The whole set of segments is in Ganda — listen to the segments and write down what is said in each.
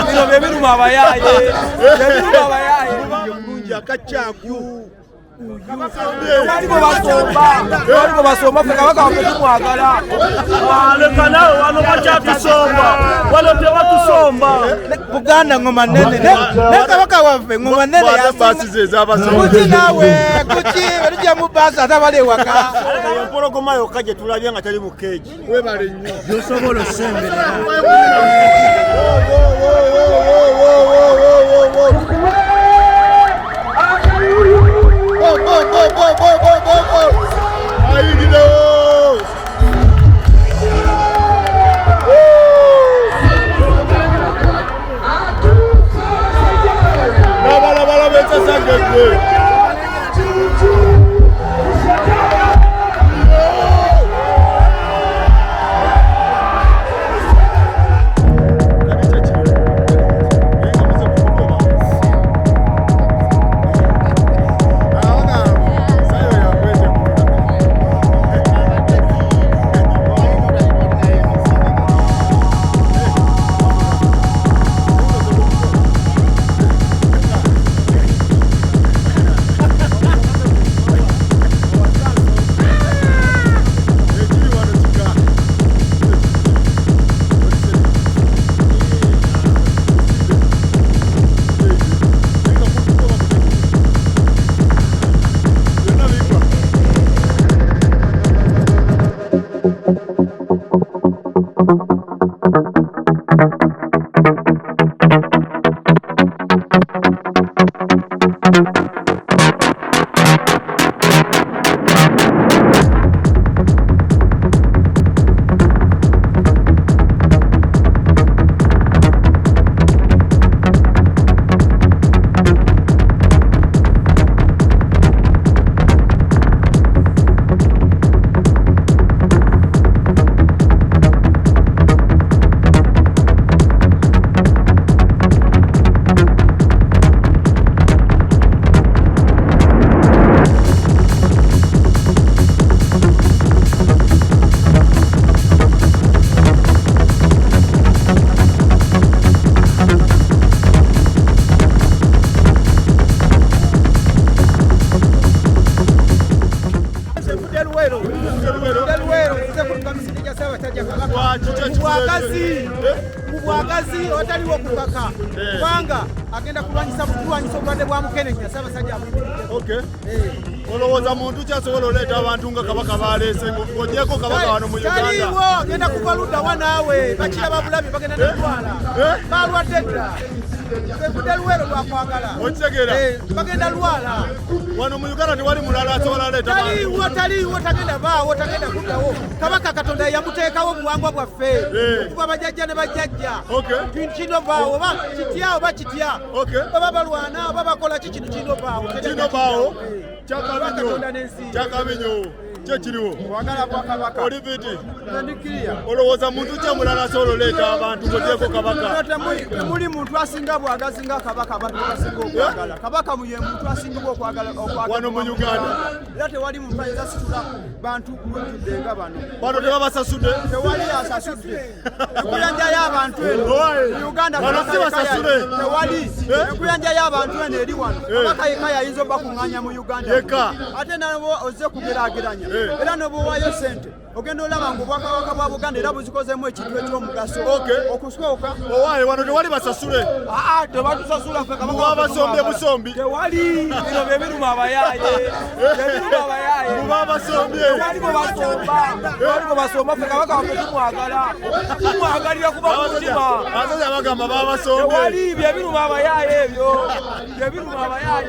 bino bye biruma abayaaye biruma abayaye bulungi akacyaku Waliwo basomba ffe kabaka waffe tumwagala. Leka nawe wano bakyatusomba wano tebatusomba. Buganda ngoma nnene ne kabaka waffe ngoma nnene kuki naawe kuki tujja mu baasi ate abali ewaka. Empologoma yokka gye tulabye nga teri mu keegi. Webale nnyo Gyosobola osemberera. Mubwagazi wataliwo kubaka kubanga agenda kulwanyisa obulwadde bwa mukenenya Ssaabasajja amuyimiridde. Olowooza muntu kyasobola oleeta abantu nga kabaka baleese ng'ogyeko kabaka wano mu Uganda? Taliwo agenda kuva ludda wa naawe bakiraba bulabi bagenda netwala balwadde dda Fudde Luweero lwakwagala okitegeera bagenda lwala wano mu Uganda tewali mulala asobola leeta taliwo tagenda baawo tagenda kuddawo kabaka Katonda yamuteekawo buwangwa bwaffe kuva bajjajja ne bajjajja kino baawo oba kitya oba kitya baba balwana oba bakola ki kino kino baawo kyakaminyo kyekiriwo wagala kwa kabaka oli biti nandikiriya olowooza muntu kya mulala asobola oleeta abantu ng'ogyeko kabaka? Temuli muntu asinga bwagazi nga kabaka abantu basinga okwagala kabaka ye muntu asingibwa okwagala wano mu Uganda era tewali muntu ayinza situla bantu kulujjudde nga bano tebabasasudde tewali asasudde enkuyanja y'abantu eno Uganda tewali enkuyanja y'abantu eno eri wano kabaka yekka yayinza obakuŋŋaanya mu Uganda yekka ate nabo ozze kugeraageranya era n'obwowaayo ssente ogenda olaba ng'obwakabaka bwa Buganda era buzikozemu ekintu eky'omugaso okusooka owaaye wano tewali basasule tebatusasula ffe kabaka basombye busombi tewali bino bye biruma abayaaye muba basombye waliwo basomba ffe kabaka waffe tumwagalira kuba mutima asaza bagamba babasombye tewali bye biruma abayaaye ebyo bye biruma abayaaye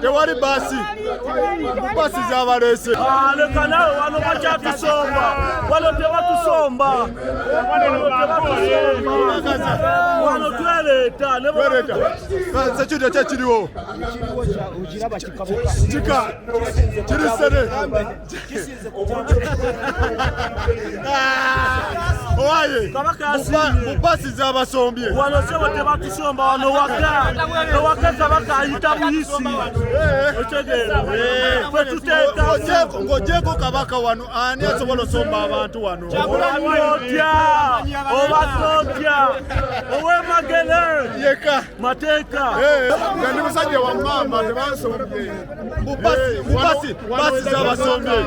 tewali baasi zabaleese. Leka nawe wano bakyatusomba wano tebatusomba wano tweleeta sekirya kyekiriwo kika kirisene owa naye mu basi z'abasombye wano sebo tebatusomba wano waka Kabaka ayita buyisi otegeera ffe tuteeka ng'ogyeko Kabaka wano ani asobola osomba abantu wano otya obakotya ow'emagere yeka mateeka nga ndi musajja wa mama tebansombye mu basi z'abasombye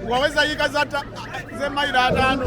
waweza yika ze maira 5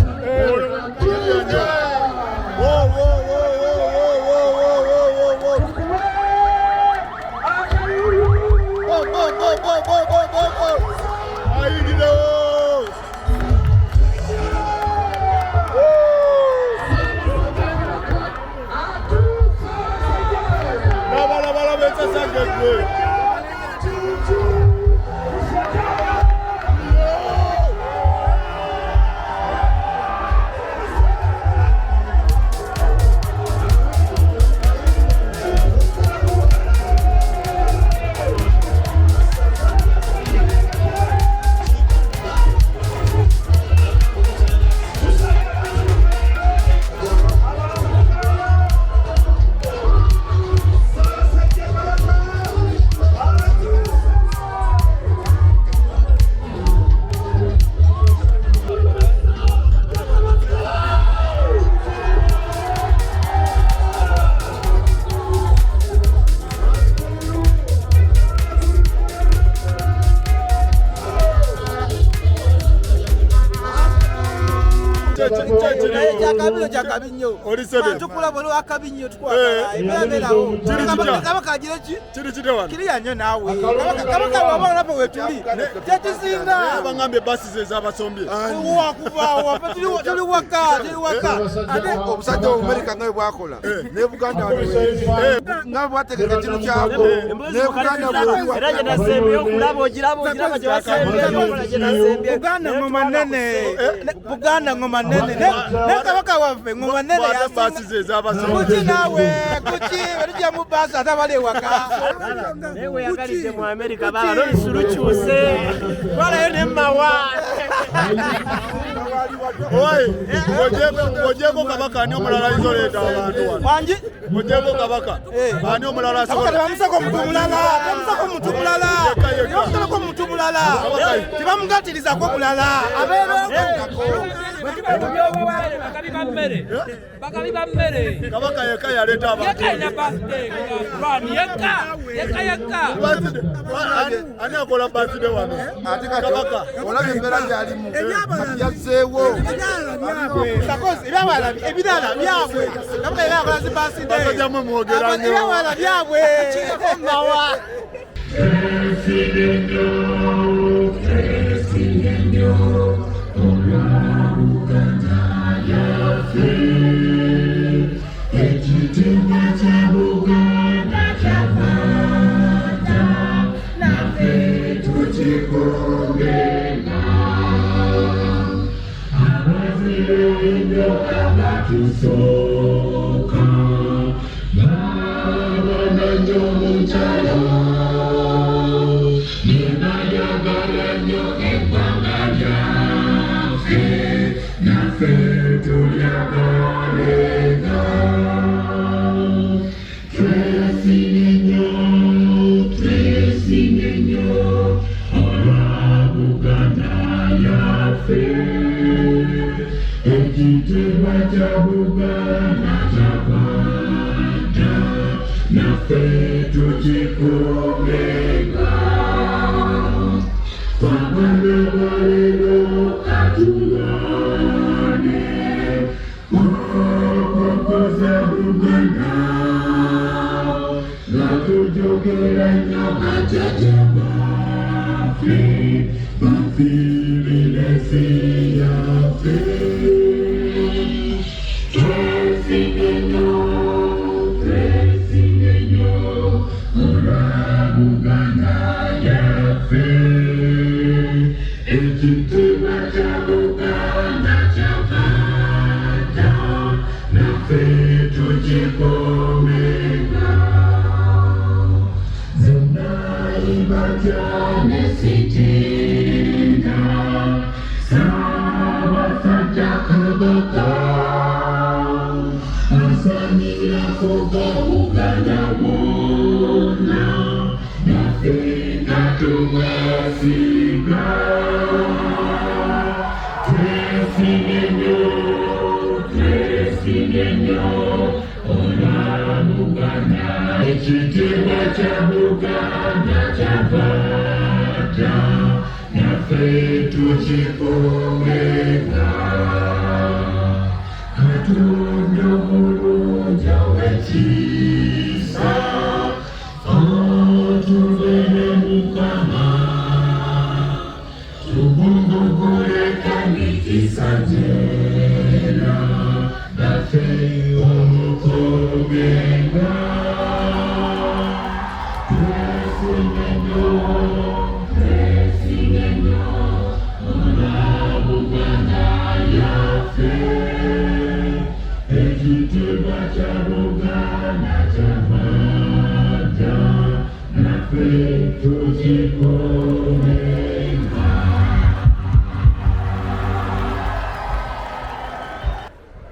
Jakabinyo. Olisebe. Tukula bolo akabinyo tukwagala. Eberawo. Kabaka agire ki? Kiri wano. Kiri yanyo nawe. Kabaka waba lapo wetuli. Tetusinga. Bangambye basi z'abasombye. Wa kuva wa tuli waka. Ate obusajja America ngayo bwakola. Ne Buganda ngabo bategeka kino kyabo. Ne Buganda era je nasembe okulaba ogirabo gye basembe Buganda ngoma nene. Buganda ngoma nene. Ne Kabaka waffe ngoma nene ya basi z'abasombye. Kuki nawe kuki walija mu basa atabale waka. Ewe yagalide mu America baba n'olusulu kyuse twalayo ne mawa ogyeko Kabaka ani omulala izoleeta abantu wano wangi ogyeko Kabaka ani omulala asobola tebamusako omuntu mulala tebamusalako omuntu mulala tebamugattirizako mulala bakabi ba mmere Kabaka yeka yaleeta abantu ani akola birthday wano ate Kabaka olabye embeera gy'alimu yazzeewo ebirala byabwe Kabaka era akola zi birthday basajjamu mwogera nnyo ebirala byabwe mawa Ibadah nesitina,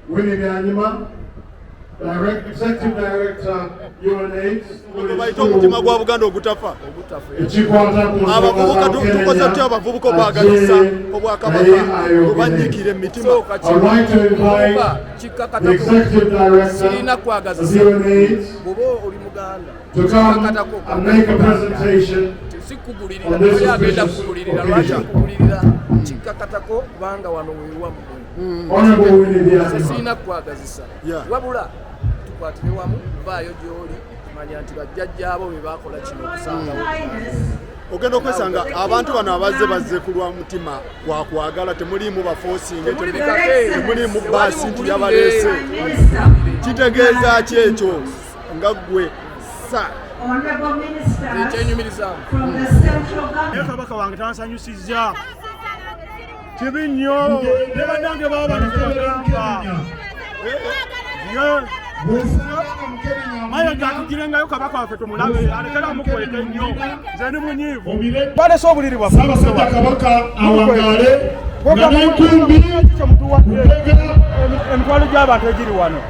Winnie Byanyima, Executive Director, UNH. Omutima gwa Buganda ogutafa. Abavubuka tukoze tutya abavubuka obwagalisa obwakabaka obanyikira emitima. I'd like to invite the Executive Director of UNH to come and make a presentation on this Honorable Winnie Byanyima. wabula tukwatire wamu vaayo gy'oli manya nti bajjajjaabo be baakola kino okusangawo ogenda okwesanga abantu bano abazze ku lwa mutima gwakwagala temuliimu bafoosinge temuliimu baasi nti yabaleese kitegeeza ki ekyo nga ggwe sa ekyenyumirizaamu naye kabaka wange tansanyusizza kibi nnyo ne bannange baba banagamba maye gatugirengayo kabaka waffe tumulabe alekera mukweke nnyo nze ndi munyiivu balese obuliri bwaffe Ssaabasajja Kabaka awangaale nga n'enkumbi emitwalo gy'abantu egiri wano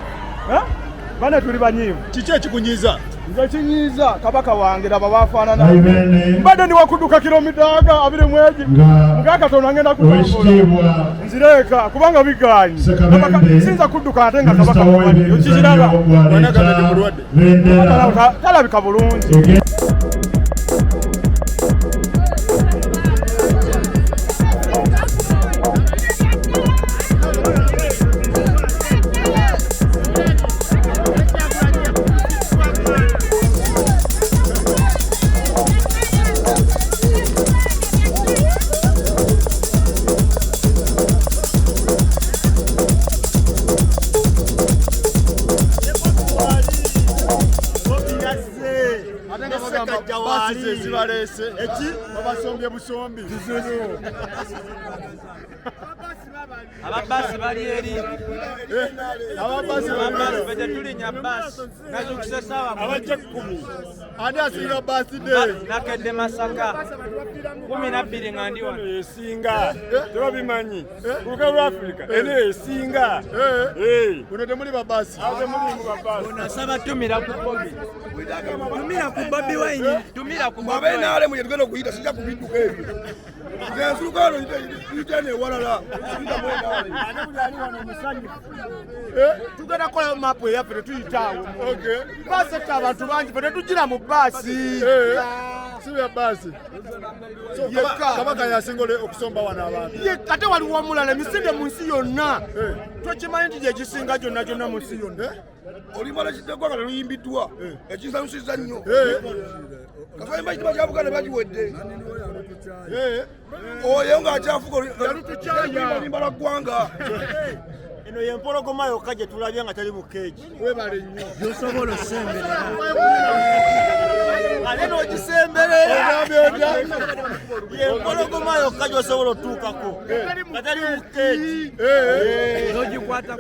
bane tuli banyiivu kiki ekikunyiiza nze kinyiiza kabaka wange laba bafaanana mbadde ndi wakudduka kilomita nga 2 mwegi nga Katonda ngenda kutogola nzireeka kubanga bigaanyi sinza kudduka ate nga kabaka mulwadde kikiraba wanagamba ndi mulwadde talabika bulungi eki babasombye busombi ababasi bali eri ababasi bete tulinya basi nazukise sawa abajja 10 ani asinga baside nakedde Masaka 12 nga ndi wano esinga tebabimanyi kuruka lwa Afrika ene esinga kuno temuli babasi nasaba tumira ku Bobi Bobi Wine tumira ku Bobi Wine ale mwe tugenda kuyita sija kubidduka ebyo nzulukano yitane walala tugenda kola mapu yaffe tuyitaawo basi abantu bangi ffe tetugira mu basi sibe basi kabaka yasinga okusomba wano abantu ate waliwo omulala emisinde mu nsi yonna tokimanyi nti gyegisinga gyonna gyonna mu nsi yonna olimala kitegwaka luyimbiddwa ekinsanyusiza nnyo kafayimba kitima kya Buganda bakiwedde oyo ng'akyafuka olimbala ggwanga eno yempologoma yokka gye tulabye nga tali mu keegi webale nnyo gyosobola osemberera ate n'ogisemberera yempologoma yokka gy'osobola otuukako nga tali mu keegi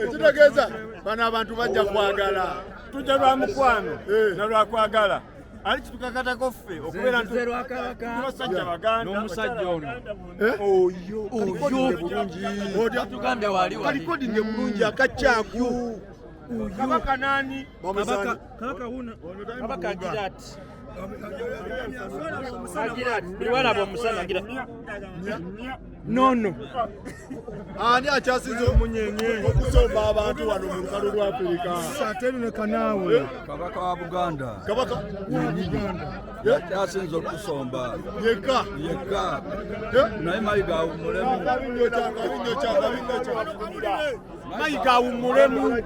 ekitegeeza bano abantu bajja kwagala tujja lwa mukwano na lwa kwagala ali kitukakatako ffe okubeera ntusajja baganda n'omusajja ono oyo tugambe wali kalikodinge bulungi akacyago kabaka nani kabaka agira ati buli walaba omusana agira nono ani akyasinze okusomba abantu wano mu lukalu lwa Afirika ateneka naawe kabaka wa Buganda kabaka akyasinze okusomba yekka naye mayiga awummulemu mayiga awummulemu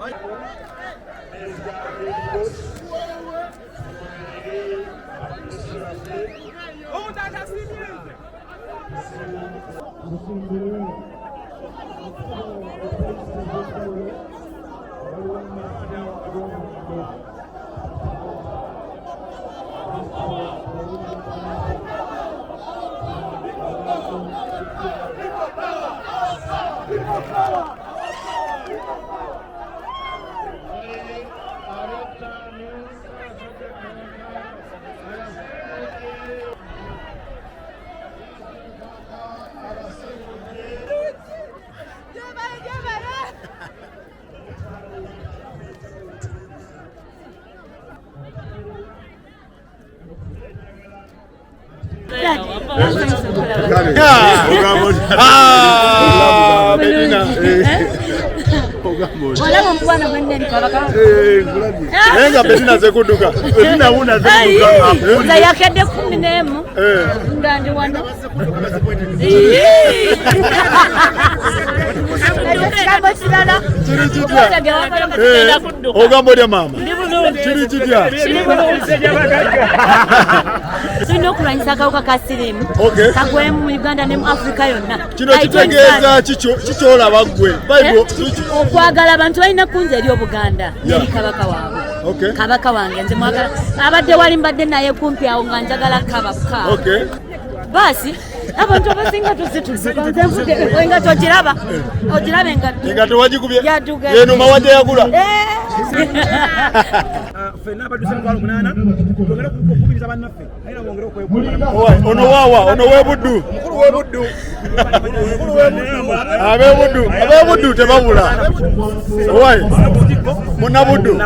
Olaba mwana mwenye kabaka. Nenga Bedina zekuduka. Bedina una zekuduka. Za yakede 11. Ndandi wana. Chiri chitya. Ogambo lya mama. Chiri chitya. Sino kulanyisa kauka kasirimu. Okay. Kagwe mu Uganda ne mu Africa yonna. Kino kitegeeza kichola bagwe. Bible okwagala abantu balina kunze eri Obuganda neri kabaka waabwe. Okay. Kabaka wange nze mwagala abadde wali mbadde naye kumpi awo nga njagala kabaka. Okay. Basi abantu abasinga tuzituze mvuge nga tokiraba ogirabe nga tewagikubye yaduga yeno mawaje yagula fena baduse mkwalo munana tugera kukubiriza bannaffe ayina bongera okwebulira ono wawa ono webuddu mukulu webuddu abebuddu tebabula owai munabuddu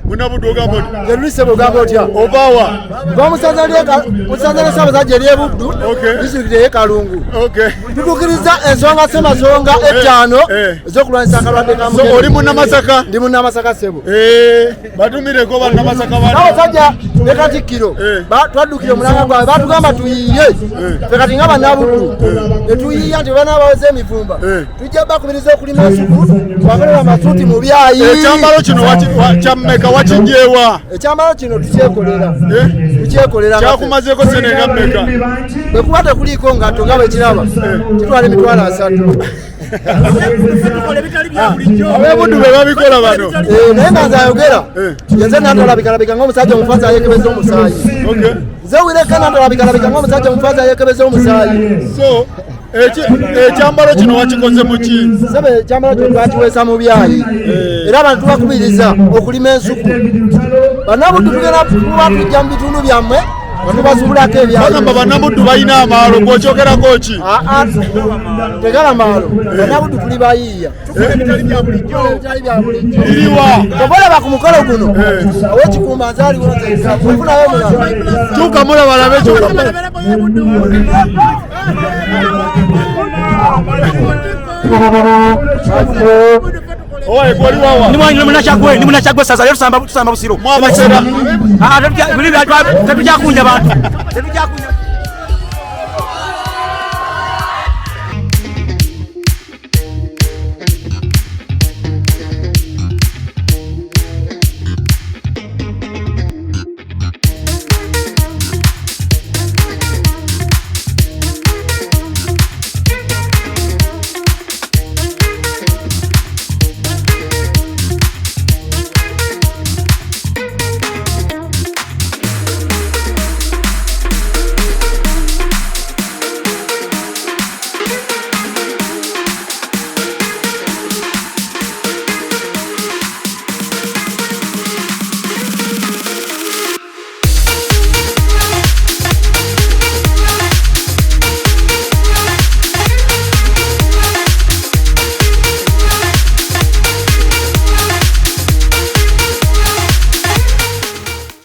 Munabudu ogambo Yeruse bogambo otya obawa bamusanza lyeka musanza sabazaje eryebuddu disitulikiti Kalungu tutukiriza ensonga semasonga etaano ezokulwanyisa akalwadde ka so oli munnamasaka ndi munnamasaka sebo batumireko bannamasaka abasajja ne Katikkiro twaddukira omulanga gwabwe batugamba tuyiye ffe kati nga bannabuddu ne tuyiya nti bana baweze emivumba tujja bakubiriza okulima ensuku twakolera amasuuti mu byayi ekyambalo kino kyammeka wakijewa ekyambalo kino tukyekolera kyakumazeko senenga mmeka bwe kuba tekuliiko ngatto nga bwe kiraba kitwala emitwalo 3 abebuddu be babikola bano naye nga nze ayogera yenze nandalabikalabika ng'omusajja omufazi ayekebeza omusaayi nze wireka nandalabikalabika ng'omusajja omufazi ayekebeza omusaayi so ekyambalo kino wakikoze muki sebe ekyambalo kino twakiweesa mu byayi era abantu tubakubiriza okulima ensuku bannabuddu tugenda kuba tujja mu bitundu byammwe batubasuulako ebyagamba bannabuddu balina amaalo gwokyogerako ki tegala maalo bannabuddu tuli bayiiya ebitali bya bulijjo iriwa tobolaba ku mukolo guno owekikuuma nze aliwo nzefunayo mulaba kyuka mulaba labe owaye kwali wawa ni munachagwe sasa leo tusamba busiro mwabasera tetujakunja bantu tetujakunja